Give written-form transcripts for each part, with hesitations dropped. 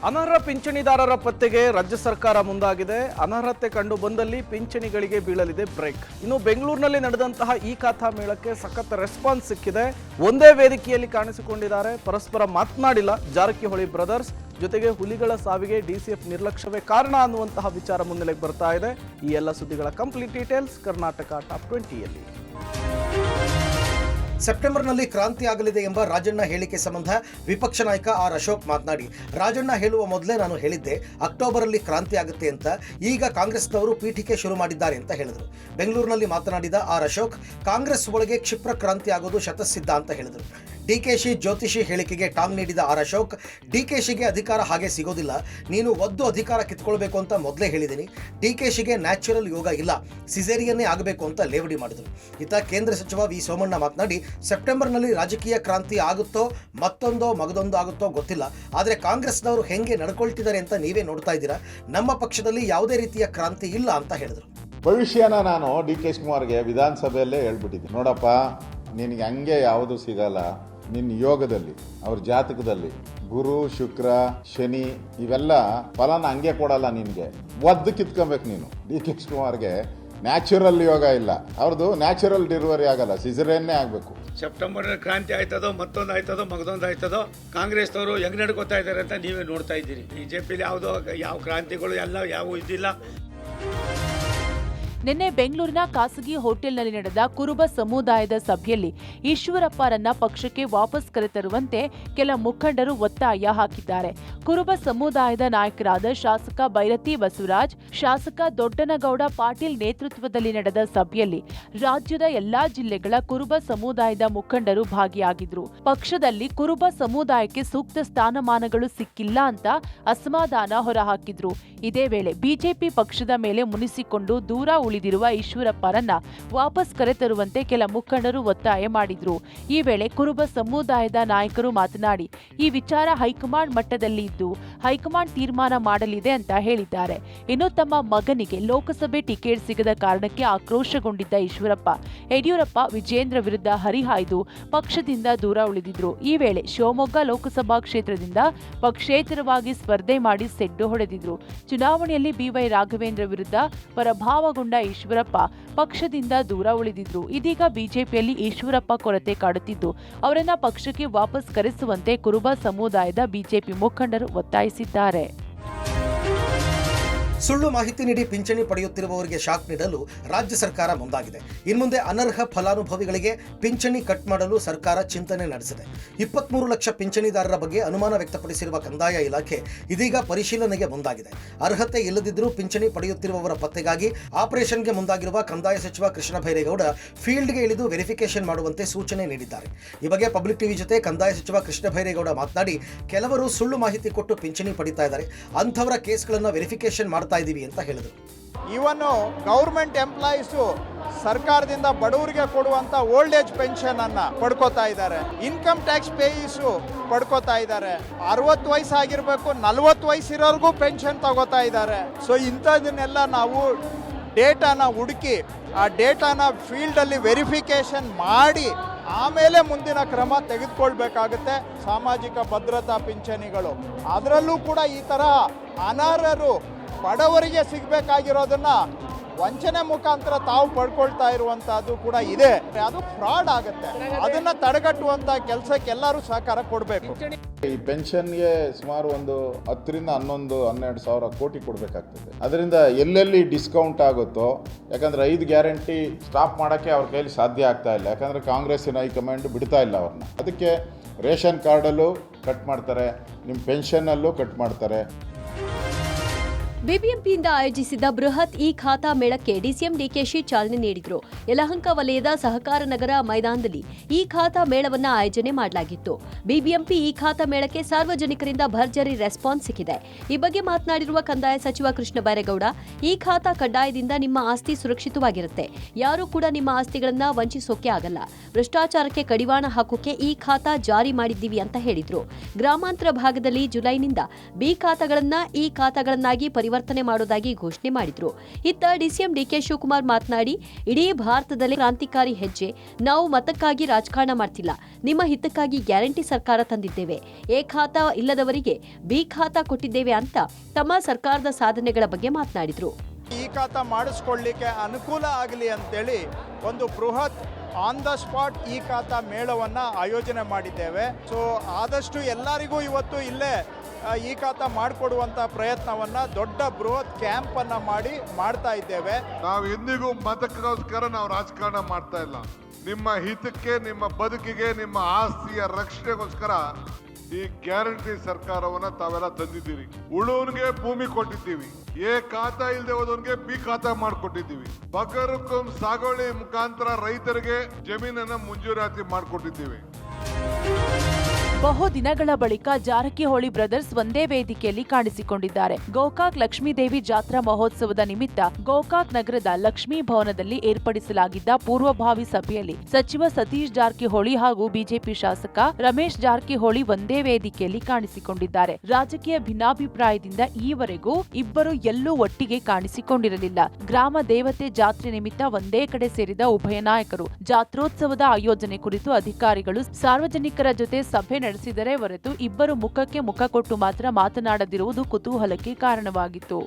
ಅನರ್ಹ ಪಿಂಚಣಿದಾರರ ಪತ್ತೆಗೆ ರಾಜ್ಯ ಸರ್ಕಾರ ಮುಂದಾಗಿದೆ. ಅನರ್ಹತೆ ಕಂಡು ಬಂದಲ್ಲಿ ಪಿಂಚಣಿಗಳಿಗೆ ಬೀಳಲಿದೆ ಬ್ರೇಕ್. ಇನ್ನು ಬೆಂಗಳೂರಿನಲ್ಲಿ ನಡೆದಂತಹ ಈ ಖಾತಾ ಮೇಳಕ್ಕೆ ಸಖತ್ ರೆಸ್ಪಾನ್ಸ್ ಸಿಕ್ಕಿದೆ. ಒಂದೇ ವೇದಿಕೆಯಲ್ಲಿ ಕಾಣಿಸಿಕೊಂಡಿದ್ದಾರೆ. ಪರಸ್ಪರ ಮಾತನಾಡಿಲ್ಲ ಜಾರಕಿಹೊಳಿ ಬ್ರದರ್ಸ್. ಜೊತೆಗೆ ಹುಲಿಗಳ ಸಾವಿಗೆ ಡಿಸಿಎಫ್ ನಿರ್ಲಕ್ಷ್ಯವೇ ಕಾರಣ ಅನ್ನುವಂತಹ ವಿಚಾರ ಮುನ್ನೆಲೆಗೆ ಬರ್ತಾ ಇದೆ. ಈ ಎಲ್ಲ ಸುದ್ದಿಗಳ ಕಂಪ್ಲೀಟ್ ಡೀಟೇಲ್ಸ್ ಕರ್ನಾಟಕ ಟಾಪ್ 20ಯಲ್ಲಿ. ಸೆಪ್ಟೆಂಬರ್ನಲ್ಲಿ ಕ್ರಾಂತಿ ಆಗಲಿದೆ ಎಂಬ ರಾಜಣ್ಣ ಹೇಳಿಕೆ ಸಂಬಂಧ ವಿಪಕ್ಷ ನಾಯಕ ಆರ್ ಅಶೋಕ್ ಮಾತನಾಡಿ, ರಾಜಣ್ಣ ಹೇಳುವ ಮೊದಲೇ ನಾನು ಹೇಳಿದ್ದೆ ಅಕ್ಟೋಬರಲ್ಲಿ ಕ್ರಾಂತಿ ಆಗುತ್ತೆ ಅಂತ. ಈಗ ಕಾಂಗ್ರೆಸ್ನವರು ಪೀಠಿಕೆ ಶುರು ಮಾಡಿದ್ದಾರೆ ಅಂತ ಹೇಳಿದರು. ಬೆಂಗಳೂರಿನಲ್ಲಿ ಮಾತನಾಡಿದ ಆರ್ ಅಶೋಕ್, ಕಾಂಗ್ರೆಸ್ ಒಳಗೆ ಕ್ಷಿಪ್ರ ಕ್ರಾಂತಿ ಆಗೋದು ಶತಸಿದ್ಧ ಅಂತ ಹೇಳಿದರು. ಡಿಕೆಶಿ ಜ್ಯೋತಿಷಿ ಹೇಳಿಕೆಗೆ ಟಾಂಗ್ ನೀಡಿದ ಆರ್ ಅಶೋಕ್, ಡಿಕೆಶಿಗೆ ಅಧಿಕಾರ ಹಾಗೆ ಸಿಗೋದಿಲ್ಲ, ನೀನು ಒದ್ದು ಅಧಿಕಾರ ಕಿತ್ಕೊಳ್ಬೇಕು ಅಂತ ಮೊದಲೇ ಹೇಳಿದ್ದೀನಿ. ಡಿಕೆಶಿಗೆ ನ್ಯಾಚುರಲ್ ಯೋಗ ಇಲ್ಲ, ಸಿಸೇರಿಯನ್ನೇ ಆಗಬೇಕು ಅಂತ ಲೇವಡಿ ಮಾಡಿದರು. ಇತ್ತ ಕೇಂದ್ರ ಸಚಿವ ವಿ ಸೋಮಣ್ಣ ಮಾತನಾಡಿ, ಸೆಪ್ಟೆಂಬರ್ನಲ್ಲಿ ರಾಜಕೀಯ ಕ್ರಾಂತಿ ಆಗುತ್ತೋ ಮತ್ತೊಂದೋ ಮಗದೊಂದೋ ಆಗುತ್ತೋ ಗೊತ್ತಿಲ್ಲ, ಆದರೆ ಕಾಂಗ್ರೆಸ್ನವರು ಹೆಂಗೆ ನಡ್ಕೊಳ್ತಿದ್ದಾರೆ ಅಂತ ನೀವೇ ನೋಡ್ತಾ ಇದ್ದೀರಾ. ನಮ್ಮ ಪಕ್ಷದಲ್ಲಿ ಯಾವುದೇ ರೀತಿಯ ಕ್ರಾಂತಿ ಇಲ್ಲ ಅಂತ ಹೇಳಿದರು. ಭವಿಷ್ಯನ ನಾನು ಡಿ ಕೆ ಶಿವಕುಮಾರ್ಗೆ ವಿಧಾನಸಭೆಯಲ್ಲೇ ಹೇಳ್ಬಿಟ್ಟಿದ್ದೀನಿ, ನೋಡಪ್ಪ ನಿನಗೆ ಹಂಗೆ ಯಾವುದು ಸಿಗಲ್ಲ. ನಿನ್ನ ಯೋಗದಲ್ಲಿ ಅವ್ರ ಜಾತಕದಲ್ಲಿ ಗುರು ಶುಕ್ರ ಶನಿ ಇವೆಲ್ಲ ಫಲನ ಹಂಗೆ ಕೊಡಲ್ಲ. ನಿನಗೆ ಒದ್ದು ಕಿತ್ಕೊಬೇಕು. ನೀನು ಡಿ ಕೆ ಶಿವಕುಮಾರ್ಗೆ ನ್ಯಾಚುರಲ್ ಯೋಗ ಇಲ್ಲ, ಅವ್ರದ್ದು ನ್ಯಾಚುರಲ್ ಡೆಲಿವರಿ ಆಗಲ್ಲ, ಸಿಸರೇನ್ನೇ ಆಗಬೇಕು. ಸೆಪ್ಟೆಂಬರ್ ಕ್ರಾಂತಿ ಆಯ್ತದೋ ಮತ್ತೊಂದು ಆಯ್ತದೋ ಮಗದೊಂದು ಆಯ್ತದೋ ಕಾಂಗ್ರೆಸ್ನವರು ಹೆಂಗ್ ನಡ್ಕೋತಾ ಇದ್ದಾರೆ ಅಂತ ನೀವೇ ನೋಡ್ತಾ ಇದ್ದೀರಿ. ಬಿಜೆಪಿಲಿ ಯಾವ ಕ್ರಾಂತಿಗಳು ಎಲ್ಲ ಯಾವ ಇದಿಲ್ಲ. ನಿನ್ನೆ ಬೆಂಗಳೂರಿನ ಖಾಸಗಿ ಹೋಟೆಲ್ನಲ್ಲಿ ನಡೆದ ಕುರುಬ ಸಮುದಾಯದ ಸಭೆಯಲ್ಲಿ ಈಶ್ವರಪ್ಪರನ್ನ ಪಕ್ಷಕ್ಕೆ ವಾಪಸ್ ಕರೆತರುವಂತೆ ಕೆಲ ಮುಖಂಡರು ಒತ್ತಾಯ ಹಾಕಿದ್ದಾರೆ. ಕುರುಬ ಸಮುದಾಯದ ನಾಯಕರಾದ ಶಾಸಕ ಬೈರತಿ ಬಸವರಾಜ್, ಶಾಸಕ ದೊಡ್ಡನಗೌಡ ಪಾಟೀಲ್ ನೇತೃತ್ವದಲ್ಲಿ ನಡೆದ ಸಭೆಯಲ್ಲಿ ರಾಜ್ಯದ ಎಲ್ಲಾ ಜಿಲ್ಲೆಗಳ ಕುರುಬ ಸಮುದಾಯದ ಮುಖಂಡರು ಭಾಗಿಯಾಗಿದ್ರು. ಪಕ್ಷದಲ್ಲಿ ಕುರುಬ ಸಮುದಾಯಕ್ಕೆ ಸೂಕ್ತ ಸ್ಥಾನಮಾನಗಳು ಸಿಕ್ಕಿಲ್ಲ ಅಂತ ಅಸಮಾಧಾನ ಹೊರಹಾಕಿದ್ರು. ಇದೇ ವೇಳೆ ಬಿಜೆಪಿ ಪಕ್ಷದ ಮೇಲೆ ಮುನಿಸಿಕೊಂಡು ದೂರ ಉಳಿದಿರುವ ಈಶ್ವರಪ್ಪರನ್ನ ವಾಪಸ್ ಕರೆತರುವಂತೆ ಕೆಲ ಮುಖಂಡರು ಒತ್ತಾಯ ಮಾಡಿದ್ರು. ಈ ವೇಳೆ ಕುರುಬ ಸಮುದಾಯದ ನಾಯಕರು ಮಾತನಾಡಿ, ಈ ವಿಚಾರ ಹೈಕಮಾಂಡ್ ಮಟ್ಟದಲ್ಲಿ ಇದ್ದು ಹೈಕಮಾಂಡ್ ತೀರ್ಮಾನ ಮಾಡಲಿದೆ ಅಂತ ಹೇಳಿದ್ದಾರೆ. ಇನ್ನು ತಮ್ಮ ಮಗನಿಗೆ ಲೋಕಸಭೆ ಟಿಕೆಟ್ ಸಿಗದ ಕಾರಣಕ್ಕೆ ಆಕ್ರೋಶಗೊಂಡಿದ್ದ ಈಶ್ವರಪ್ಪ ಯಡಿಯೂರಪ್ಪ ವಿಜೇಂದ್ರ ವಿರುದ್ಧ ಹರಿಹಾಯ್ದು ಪಕ್ಷದಿಂದ ದೂರ ಉಳಿದಿದ್ರು. ಈ ವೇಳೆ ಶಿವಮೊಗ್ಗ ಲೋಕಸಭಾ ಕ್ಷೇತ್ರದಿಂದ ಪಕ್ಷೇತರವಾಗಿ ಸ್ಪರ್ಧೆ ಮಾಡಿ ಸೆಡ್ಡು ಹೊಡೆದಿದ್ರು. ಚುನಾವಣೆಯಲ್ಲಿ ಬಿವೈ ರಾಘವೇಂದ್ರ ವಿರುದ್ಧ ಪರಾಭವಗೊಂಡ ಈಶ್ವರಪ್ಪ ಪಕ್ಷದಿಂದ ದೂರ ಉಳಿದಿದ್ರು. ಇದೀಗ ಬಿಜೆಪಿಯಲ್ಲಿ ಈಶ್ವರಪ್ಪ ಕೊರತೆ ಕಾಡುತ್ತಿದ್ದು ಅವರನ್ನ ಪಕ್ಷಕ್ಕೆ ವಾಪಸ್ ಕರೆಸುವಂತೆ ಕುರುಬ ಸಮುದಾಯದ ಬಿಜೆಪಿ ಮುಖಂಡರು ಒತ್ತಾಯಿಸಿದ್ದಾರೆ. ಸುಳ್ಳು ಮಾಹಿತಿ ನೀಡಿ ಪಿಂಚಣಿ ಪಡೆಯುತ್ತಿರುವವರಿಗೆ ಶಾಕ್ ನೀಡಲು ರಾಜ್ಯ ಸರ್ಕಾರ ಮುಂದಾಗಿದೆ. ಇನ್ಮುಂದೆ ಅನರ್ಹ ಫಲಾನುಭವಿಗಳಿಗೆ ಪಿಂಚಣಿ ಕಟ್ ಮಾಡಲು ಸರ್ಕಾರ ಚಿಂತನೆ ನಡೆಸಿದೆ. 23 ಲಕ್ಷ ಪಿಂಚಣಿದಾರರ ಬಗ್ಗೆ ಅನುಮಾನ ವ್ಯಕ್ತಪಡಿಸಿರುವ ಕಂದಾಯ ಇಲಾಖೆ ಇದೀಗ ಪರಿಶೀಲನೆಗೆ ಮುಂದಾಗಿದೆ. ಅರ್ಹತೆ ಇಲ್ಲದಿದ್ದರೂ ಪಿಂಚಣಿ ಪಡೆಯುತ್ತಿರುವವರ ಪತ್ತೆಗಾಗಿ ಆಪರೇಷನ್ಗೆ ಮುಂದಾಗಿರುವ ಕಂದಾಯ ಸಚಿವ ಕೃಷ್ಣ ಬೈರೇಗೌಡ ಫೀಲ್ಡ್ಗೆ ಇಳಿದು ವೆರಿಫಿಕೇಶನ್ ಮಾಡುವಂತೆ ಸೂಚನೆ ನೀಡಿದ್ದಾರೆ. ಈ ಬಗ್ಗೆ ಪಬ್ಲಿಕ್ ಟಿವಿ ಜೊತೆ ಕಂದಾಯ ಸಚಿವ ಕೃಷ್ಣ ಬೈರೇಗೌಡ ಮಾತನಾಡಿ, ಕೆಲವರು ಸುಳ್ಳು ಮಾಹಿತಿ ಕೊಟ್ಟು ಪಿಂಚಣಿ ಪಡಿತಾ ಇದ್ದಾರೆ, ಅಂಥವರ ಕೇಸ್ಗಳನ್ನು ವೆರಿಫಿಕೇಶನ್ ಮಾಡ್ತಾ ಇದ್ದೀವಿ ಅಂತ ಹೇಳಿದರು. ಇವನು ಗೌರ್ಮೆಂಟ್ ಎಂಪ್ಲಾಯೀಸು ಸರ್ಕಾರದಿಂದ ಬಡವರಿಗೆ ಕೊಡುವಂತ ಓಲ್ಡ್ ಏಜ್ ಪೆನ್ಷನ್ ಅನ್ನ ಪಡ್ಕೋತಾ ಇದ್ದಾರೆ. ಇನ್ಕಮ್ ಟ್ಯಾಕ್ಸ್ ಪೇಯೀಸು ಪಡ್ಕೋತಾ ಇದ್ದಾರೆ. 60 ವಯಸ್ಸಾಗಿರ್ಬೇಕು, 40 ವಯಸ್ಸಿರೋರ್ಗೂ ಪೆನ್ಷನ್ ತಗೋತಾ ಇದ್ದಾರೆ. ಸೊ ಇಂಥದನ್ನೆಲ್ಲ ನಾವು ಡೇಟಾನ ಹುಡುಕಿ ಆ ಡೇಟಾನ ಫೀಲ್ಡಲ್ಲಿ ವೆರಿಫಿಕೇಶನ್ ಮಾಡಿ ಆಮೇಲೆ ಮುಂದಿನ ಕ್ರಮ ತೆಗೆದುಕೊಳ್ಬೇಕಾಗುತ್ತೆ. ಸಾಮಾಜಿಕ ಭದ್ರತಾ ಪಿಂಚಣಿಗಳು ಅದರಲ್ಲೂ ಕೂಡ ಈ ತರಹ ಅನರ್ಹರು ಬಡವರಿಗೆ ಸಿಗಬೇಕಾಗಿರೋದನ್ನ ವಂಚನೆ ಮುಖಾಂತರ ತಾವು ಪಡ್ಕೊಳ್ತಾ ಇರುವಂತಹದ್ದು ಕೂಡ ಇದೆ. ಅದು ಫ್ರಾಡ್ ಆಗುತ್ತೆ. ಅದನ್ನ ತಡೆಗಟ್ಟುವಂತ ಕೆಲಸಕ್ಕೆ ಎಲ್ಲರೂ ಸಹಕಾರ ಕೊಡಬೇಕು. ಈ ಪೆನ್ಷನ್ಗೆ ಸುಮಾರು ಒಂದು 10ರಿಂದ 11-12 ಸಾವಿರ ಕೋಟಿ ಕೊಡಬೇಕಾಗ್ತದೆ. ಅದರಿಂದ ಎಲ್ಲೆಲ್ಲಿ ಡಿಸ್ಕೌಂಟ್ ಆಗುತ್ತೋ, ಯಾಕಂದ್ರೆ 5 ಗ್ಯಾರಂಟಿ ಸ್ಟಾಪ್ ಮಾಡೋಕ್ಕೆ ಅವ್ರ ಕೈಲಿ ಸಾಧ್ಯ ಆಗ್ತಾ ಇಲ್ಲ. ಯಾಕಂದ್ರೆ ಕಾಂಗ್ರೆಸ್ಸಿನ ಹೈಕಮಾಂಡ್ ಬಿಡ್ತಾ ಇಲ್ಲ ಅವ್ರನ್ನ. ಅದಕ್ಕೆ ರೇಷನ್ ಕಾರ್ಡಲ್ಲೂ ಕಟ್ ಮಾಡ್ತಾರೆ, ನಿಮ್ಮ ಪೆನ್ಷನ್ನಲ್ಲೂ ಕಟ್ ಮಾಡ್ತಾರೆ. ಬಿಬಿಎಂಪಿಯಿಂದ ಆಯೋಜಿಸಿದ್ದ ಬೃಹತ್ ಇ ಖಾತಾ ಮೇಳಕ್ಕೆ ಡಿಸಿಎಂ ಡಿಕೆಶಿ ಚಾಲನೆ ನೀಡಿದರು. ಯಲಹಂಕ ವಲಯದ ಸಹಕಾರ ನಗರ ಮೈದಾನದಲ್ಲಿ ಈ ಖಾತಾ ಮೇಳವನ್ನು ಆಯೋಜನೆ ಮಾಡಲಾಗಿತ್ತು. ಬಿಬಿಎಂಪಿ ಈ ಖಾತಾ ಮೇಳಕ್ಕೆ ಸಾರ್ವಜನಿಕರಿಂದ ಭರ್ಜರಿ ರೆಸ್ಪಾನ್ಸ್ ಸಿಕ್ಕಿದೆ. ಈ ಬಗ್ಗೆ ಮಾತನಾಡಿರುವ ಕಂದಾಯ ಸಚಿವ ಕೃಷ್ಣ ಬೈರೇಗೌಡ, ಈ ಖಾತಾ ಕಡ್ಡಾಯದಿಂದ ನಿಮ್ಮ ಆಸ್ತಿ ಸುರಕ್ಷಿತವಾಗಿರುತ್ತೆ, ಯಾರೂ ಕೂಡ ನಿಮ್ಮ ಆಸ್ತಿಗಳನ್ನ ವಂಚಿಸೋಕೆ ಆಗಲ್ಲ. ಭ್ರಷ್ಟಾಚಾರಕ್ಕೆ ಕಡಿವಾಣ ಹಾಕೋಕೆ ಈ ಖಾತಾ ಜಾರಿ ಮಾಡಿದ್ದೀವಿ ಅಂತ ಹೇಳಿದ್ರು. ಗ್ರಾಮಾಂತರ ಭಾಗದಲ್ಲಿ ಜುಲೈನಿಂದ ಬಿ ಖಾತಾಗಳನ್ನ ಈ ಖಾತಾಗಳನ್ನಾಗಿ ಪರಿವರ್ತನೆ ಮಾಡುವುದಾಗಿ ಘೋಷಣೆ ಮಾಡಿದ್ರು. ಇತ್ತ ಡಿಸಿಎಂ ಡಿಕೆ ಶಿವಕುಮಾರ್ ಮಾತನಾಡಿ, ಇಡೀ ಭಾರತದಲ್ಲಿ ಕ್ರಾಂತಿಕಾರಿ ಹೆಜ್ಜೆ. ನಾವು ಮತಕ್ಕಾಗಿ ರಾಜಕಾರಣ ಮಾಡ್ತಿಲ್ಲ, ನಿಮ್ಮ ಹಿತಕ್ಕಾಗಿ ಗ್ಯಾರಂಟಿ ಸರ್ಕಾರ ತಂದಿದ್ದೇವೆ. ಎ ಖಾತಾ ಇಲ್ಲದವರಿಗೆ ಬಿ ಖಾತಾ ಕೊಟ್ಟಿದ್ದೇವೆ ಅಂತ ತಮ್ಮ ಸರ್ಕಾರದ ಸಾಧನೆಗಳ ಬಗ್ಗೆ ಮಾತನಾಡಿದ್ರು. ಈ ಖಾತಾ ಮಾಡಿಸ್ಕೊಳ್ಳಿಕ್ಕೆ ಅನುಕೂಲ ಆಗಲಿ ಅಂತೇಳಿ ಒಂದು ಬೃಹತ್ ಆನ್ ದ ಸ್ಪಾಟ್ ಈ ಖಾತಾ ಮೇಳವನ್ನು ಆಯೋಜನೆ ಮಾಡಿದ್ದೇವೆ. ಸೊ ಆದಷ್ಟು ಎಲ್ಲರಿಗೂ ಇವತ್ತು ಇಲ್ಲೇ ಈ ಖಾತಾ ಮಾಡಿಕೊಡುವಂಥ ಪ್ರಯತ್ನವನ್ನು ದೊಡ್ಡ ಬೃಹತ್ ಕ್ಯಾಂಪನ್ನು ಮಾಡ್ತಾ ಇದ್ದೇವೆ. ನಾವು ಎಂದಿಗೂ ಮತಕ್ಕೋಸ್ಕರ ನಾವು ರಾಜಕಾರಣ ಮಾಡ್ತಾ ಇಲ್ಲ. ನಿಮ್ಮ ಹಿತಕ್ಕೆ, ನಿಮ್ಮ ಬದುಕಿಗೆ, ನಿಮ್ಮ ಆಸ್ತಿಯ ರಕ್ಷಣೆಗೋಸ್ಕರ ಈ ಗ್ಯಾರಂಟಿ ಸರ್ಕಾರವನ್ನ ತಾವೆಲ್ಲ ತಂದಿದ್ದೀರಿ. ಉಳುವನ್ಗೆ ಭೂಮಿ ಕೊಟ್ಟಿದ್ದೀವಿ, ಎ ಖಾತಾ ಇಲ್ಲದೆ ಹೋದವನ್ಗೆ ಬಿ ಖಾತಾ ಮಾಡಿಕೊಟ್ಟಿದ್ದೀವಿ. ಬಗರುಕಂ ಸಾಗುವಳಿ ಮುಖಾಂತರ ರೈತರಿಗೆ ಜಮೀನನ್ನ ಮಂಜೂರಾತಿ ಮಾಡಿಕೊಟ್ಟಿದ್ದೀವಿ. ಬಹುದಿನಗಳ ಬಳಿಕ ಜಾರಕಿಹೊಳಿ ಬ್ರದರ್ಸ್ ಒಂದೇ ವೇದಿಕೆಯಲ್ಲಿ ಕಾಣಿಸಿಕೊಂಡಿದ್ದಾರೆ. ಗೋಕಾಕ್ ಲಕ್ಷ್ಮೀದೇವಿ ಜಾತ್ರಾ ಮಹೋತ್ಸವದ ನಿಮಿತ್ತ ಗೋಕಾಕ್ ನಗರದ ಲಕ್ಷ್ಮೀ ಭವನದಲ್ಲಿ ಏರ್ಪಡಿಸಲಾಗಿದ್ದ ಪೂರ್ವಭಾವಿ ಸಭೆಯಲ್ಲಿ ಸಚಿವ ಸತೀಶ್ ಜಾರಕಿಹೊಳಿ ಹಾಗೂ ಬಿಜೆಪಿ ಶಾಸಕ ರಮೇಶ್ ಜಾರಕಿಹೊಳಿ ಒಂದೇ ವೇದಿಕೆಯಲ್ಲಿ ಕಾಣಿಸಿಕೊಂಡಿದ್ದಾರೆ. ರಾಜಕೀಯ ಭಿನ್ನಾಭಿಪ್ರಾಯದಿಂದ ಈವರೆಗೂ ಇಬ್ಬರು ಎಲ್ಲೂ ಒಟ್ಟಿಗೆ ಕಾಣಿಸಿಕೊಂಡಿರಲಿಲ್ಲ. ಗ್ರಾಮ ದೇವತೆ ಜಾತ್ರೆ ನಿಮಿತ್ತ ಒಂದೇ ಕಡೆ ಸೇರಿದ ಉಭಯ ನಾಯಕರು ಜಾತ್ರೋತ್ಸವದ ಆಯೋಜನೆ ಕುರಿತು ಅಧಿಕಾರಿಗಳು ಸಾರ್ವಜನಿಕರ ಜೊತೆ ಸಭೆ ನಡೆಸಿದರೆ ಹೊರತು ಇಬ್ಬರು ಮುಖಕ್ಕೆ ಮುಖ ಕೊಟ್ಟು ಮಾತ್ರ ಮಾತನಾಡದಿರುವುದು ಕುತೂಹಲಕ್ಕೆ ಕಾರಣವಾಗಿತ್ತು.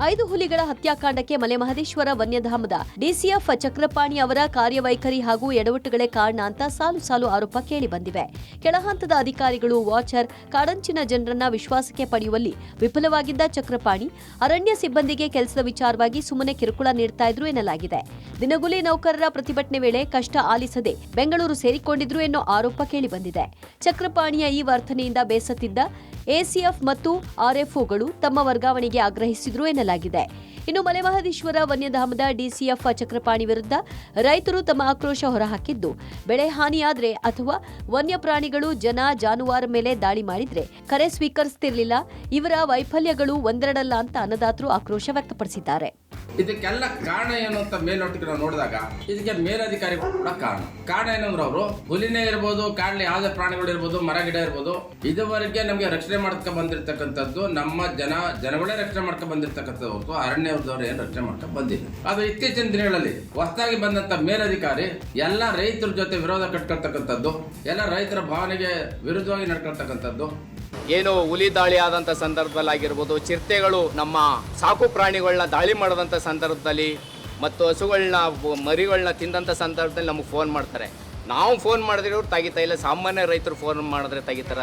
5 ಹುಲಿಗಳ ಹತ್ಯಾಕಾಂಡಕ್ಕೆ ಮಲೆಮಹದೇಶ್ವರ ವನ್ಯಧಾಮದ ಡಿಸಿಎಫ್ ಚಕ್ರಪಾಣಿ ಅವರ ಕಾರ್ಯವೈಖರಿ ಹಾಗೂ ಎಡವಟ್ಟುಗಳೇ ಕಾರಣ ಅಂತ ಸಾಲು ಆರೋಪ ಕೇಳಿ ಬಂದಿವೆ. ಕೆಳಹಂತದ ಅಧಿಕಾರಿಗಳು, ವಾಚರ್, ಕಾಡಂಚಿನ ಜನರನ್ನ ವಿಶ್ವಾಸಕ್ಕೆ ಪಡೆಯುವಲ್ಲಿ ವಿಫಲವಾಗಿದ್ದ ಚಕ್ರಪಾಣಿ ಅರಣ್ಯ ಸಿಬ್ಬಂದಿಗೆ ಕೆಲಸದ ವಿಚಾರವಾಗಿ ಸುಮ್ಮನೆ ಕಿರುಕುಳ ನೀಡ್ತಾ ಇದ್ರು ಎನ್ನಲಾಗಿದೆ. ದಿನಗೂಲಿ ನೌಕರರ ಪ್ರತಿಭಟನೆ ವೇಳೆ ಕಷ್ಟ ಆಲಿಸದೆ ಬೆಂಗಳೂರು ಸೇರಿಕೊಂಡಿದ್ರು ಎನ್ನೋ ಆರೋಪ ಕೇಳಿ ಬಂದಿದೆ. ಚಕ್ರಪಾಣಿಯ ಈ ವರ್ತನೆಯಿಂದ ಬೇಸತ್ತಿದ್ದ ಎಸಿಎಫ್ ಮತ್ತು ಆರ್ಎಫ್ಒಗಳು ತಮ್ಮ ವರ್ಗಾವಣೆಗೆ ಆಗ್ರಹಿಸಿದ್ರು ಎನ್ನಲಾಗಿದೆ. ಇನ್ನು ಮಲೆಮಹದೇಶ್ವರ ವನ್ಯಧಾಮದ ಡಿಸಿಎಫ್ ಚಕ್ರಪಾಣಿ ವಿರುದ್ಧ ರೈತರು ತಮ್ಮ ಆಕ್ರೋಶ ಹೊರಹಾಕಿದ್ದು, ಬೆಳೆ ಹಾನಿಯಾದ್ರೆ ಅಥವಾ ವನ್ಯಪ್ರಾಣಿಗಳು ಜನ ಜಾನುವಾರು ಮೇಲೆ ದಾಳಿ ಮಾಡಿದ್ರೆ ಕರೆ ಸ್ವೀಕರಿಸುತ್ತಿರಲಿಲ್ಲ. ಇವರ ವೈಫಲ್ಯಗಳು ಒಂದೆರಡಲ್ಲ ಅಂತ ಅನ್ನದಾತರು ಆಕ್ರೋಶ ವ್ಯಕ್ತಪಡಿಸಿದ್ದಾರೆ. ಇದಕ್ಕೆಲ್ಲ ಕಾರಣ ಏನು ಅಂತ ಮೇಲ್ನೋಟಕ್ಕೆ ನಾವು ನೋಡಿದಾಗ ಇದಕ್ಕೆ ಮೇಲಧಿಕಾರಿಗಳು ಕೂಡ ಕಾರಣ ಏನಂದ್ರೆ ಅವರು ಹುಲಿನೇ ಇರ್ಬೋದು, ಕಾಡಲ್ಲಿ ಯಾವುದೇ ಪ್ರಾಣಿಗಳು ಇರ್ಬೋದು, ಮರ ಗಿಡ ಇರ್ಬೋದು, ಇದುವರೆಗೆ ನಮಗೆ ರಕ್ಷಣೆ ಮಾಡ್ಕೊಂಡ್ ಬಂದಿರತಕ್ಕಂಥದ್ದು ನಮ್ಮ ಜನಗಳೇ ರಕ್ಷಣೆ ಮಾಡ್ಕೊಂಡ್ ಬಂದಿರತಕ್ಕಂಥದ್ದು ಹೊರತು ಅರಣ್ಯದವರು ಏನು ರಕ್ಷಣೆ ಮಾಡ್ಕೊಂಡ್ ಬಂದಿಲ್ಲ. ಅದು ಇತ್ತೀಚಿನ ದಿನಗಳಲ್ಲಿ ಹೊಸದಾಗಿ ಬಂದಂತ ಮೇಲಧಿಕಾರಿ ಎಲ್ಲ ರೈತರ ಜೊತೆ ವಿರೋಧ ಕಟ್ಕೊಳ್ತಕ್ಕಂಥದ್ದು, ಎಲ್ಲ ರೈತರ ಭಾವನೆಗೆ ವಿರುದ್ಧವಾಗಿ ನಡ್ಕೊಳ್ತಕ್ಕಂಥದ್ದು. ಏನು ಹುಲಿ ದಾಳಿ ಆದಂಥ ಸಂದರ್ಭದಲ್ಲಿ ಆಗಿರ್ಬೋದು, ಚಿರತೆಗಳು ನಮ್ಮ ಸಾಕು ಪ್ರಾಣಿಗಳನ್ನ ದಾಳಿ ಮಾಡಿದಂಥ ಸಂದರ್ಭದಲ್ಲಿ ಮತ್ತು ಹಸುಗಳನ್ನ ಮರಿಗಳನ್ನ ತಿಂದಂಥ ಸಂದರ್ಭದಲ್ಲಿ ನಮಗೆ ಫೋನ್ ಮಾಡ್ತಾರೆ. ನಾವು ಫೋನ್ ಮಾಡಿದ್ರೆ ಅವ್ರು ತೆಗಿತಾ ಇಲ್ಲ, ಸಾಮಾನ್ಯ ರೈತರು ಫೋನ್ ಮಾಡಿದ್ರೆ ತೆಗಿತಾರ.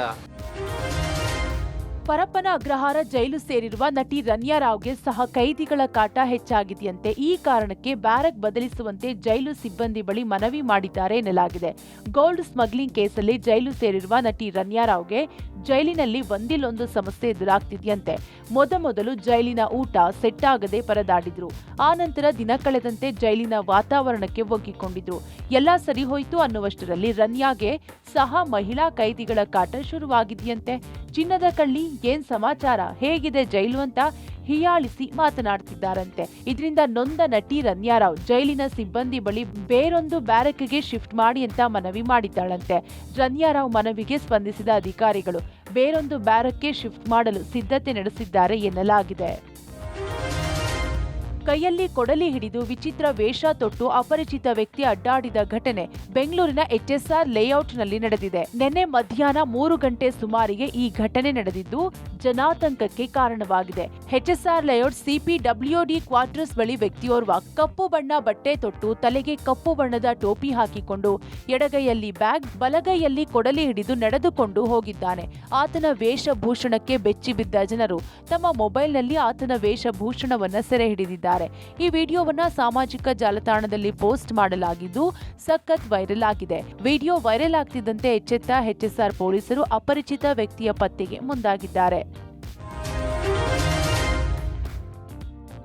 ಪರಪ್ಪನ ಅಗ್ರಹಾರ ಜೈಲು ಸೇರಿರುವ ನಟಿ ರನ್ಯಾ ರಾವ್ಗೆ ಸಹ ಕೈದಿಗಳ ಕಾಟ ಹೆಚ್ಚಾಗಿದೆಯಂತೆ. ಈ ಕಾರಣಕ್ಕೆ ಬ್ಯಾರಕ್ ಬದಲಿಸುವಂತೆ ಜೈಲು ಸಿಬ್ಬಂದಿ ಬಳಿ ಮನವಿ ಮಾಡಿದ್ದಾರೆ ಎನ್ನಲಾಗಿದೆ. ಗೋಲ್ಡ್ ಸ್ಮಗ್ಲಿಂಗ್ ಕೇಸಲ್ಲಿ ಜೈಲು ಸೇರಿರುವ ನಟಿ ರನ್ಯಾ ರಾವ್ಗೆ ಜೈಲಿನಲ್ಲಿ ಒಂದಿಲ್ಲೊಂದು ಸಮಸ್ಯೆ ಎದುರಾಗ್ತಿದೆಯಂತೆ. ಮೊದಲು ಜೈಲಿನ ಊಟ ಸೆಟ್ ಆಗದೆ ಪರದಾಡಿದ್ರು. ಆ ನಂತರ ದಿನ ಕಳೆದಂತೆ ಜೈಲಿನ ವಾತಾವರಣಕ್ಕೆ ಒಗ್ಗಿಕೊಂಡಿದ್ರು. ಎಲ್ಲ ಸರಿ ಹೋಯ್ತು ಅನ್ನುವಷ್ಟರಲ್ಲಿ ರನ್ಯಾಗೆ ಸಹ ಮಹಿಳಾ ಕೈದಿಗಳ ಕಾಟ ಶುರುವಾಗಿದೆಯಂತೆ. ಚಿನ್ನದ ಕಳ್ಳಿ, ಏನ್ ಸಮಾಚಾರ, ಹೇಗಿದೆ ಜೈಲು ಅಂತ ಹೀಯಾಳಿಸಿ ಮಾತನಾಡ್ತಿದ್ದಾರಂತೆ. ಇದರಿಂದ ನೊಂದ ನಟಿ ರನ್ಯಾ ರಾವ್ ಜೈಲಿನ ಸಿಬ್ಬಂದಿ ಬಳಿ ಬೇರೊಂದು ಬ್ಯಾರಕ್ಗೆ ಶಿಫ್ಟ್ ಮಾಡಿ ಅಂತ ಮನವಿ ಮಾಡಿದ್ದಾಳಂತೆ. ರನ್ಯಾ ರಾವ್ ಮನವಿಗೆ ಸ್ಪಂದಿಸಿದ ಅಧಿಕಾರಿಗಳು ಬೇರೊಂದು ಬ್ಯಾರಕ್ಗೆ ಶಿಫ್ಟ್ ಮಾಡಲು ಸಿದ್ಧತೆ ನಡೆಸಿದ್ದಾರೆ ಎನ್ನಲಾಗಿದೆ. ಕೈಯಲ್ಲಿ ಕೊಡಲಿ ಹಿಡಿದು ವಿಚಿತ್ರ ವೇಷ ತೊಟ್ಟು ಅಪರಿಚಿತ ವ್ಯಕ್ತಿ ಅಡ್ಡಾಡಿದ ಘಟನೆ ಬೆಂಗಳೂರಿನ HSR ಲೇಔಟ್ನಲ್ಲಿ ನಡೆದಿದೆ. ನಿನ್ನೆ ಮಧ್ಯಾಹ್ನ 3 ಗಂಟೆ ಸುಮಾರಿಗೆ ಈ ಘಟನೆ ನಡೆದಿದ್ದು ಜನಾತಂಕಕ್ಕೆ ಕಾರಣವಾಗಿದೆ. HSR ಲೇಔಟ್ CPWD ಕ್ವಾರ್ಟರ್ಸ್ ಬಳಿ ವ್ಯಕ್ತಿಯೋರ್ವ ಕಪ್ಪು ಬಣ್ಣ ಬಟ್ಟೆ ತೊಟ್ಟು ತಲೆಗೆ ಕಪ್ಪು ಬಣ್ಣದ ಟೋಪಿ ಹಾಕಿಕೊಂಡು ಎಡಗೈಯಲ್ಲಿ ಬ್ಯಾಗ್, ಬಲಗೈಯಲ್ಲಿ ಕೊಡಲಿ ಹಿಡಿದು ನಡೆದುಕೊಂಡು ಹೋಗಿದ್ದಾನೆ. ಆತನ ವೇಷಭೂಷಣಕ್ಕೆ ಬೆಚ್ಚಿಬಿದ್ದ ಜನರು ತಮ್ಮ ಮೊಬೈಲ್ನಲ್ಲಿ ಆತನ ವೇಷಭೂಷಣವನ್ನ ಸೆರೆ ಹಿಡಿದಿದ್ದಾರೆ. ಈ ವಿಡಿಯೋವನ್ನ ಸಾಮಾಜಿಕ ಜಾಲತಾಣದಲ್ಲಿ ಪೋಸ್ಟ್ ಮಾಡಲಾಗಿದ್ದು ಸಖತ್ ವೈರಲ್ ಆಗಿದೆ. ವಿಡಿಯೋ ವೈರಲ್ ಆಗ್ತಿದ್ದಂತೆ ಎಚ್ಚೆತ್ತ HSR ಪೊಲೀಸರು ಅಪರಿಚಿತ ವ್ಯಕ್ತಿಯ ಪತ್ತೆಗೆ ಮುಂದಾಗಿದ್ದಾರೆ.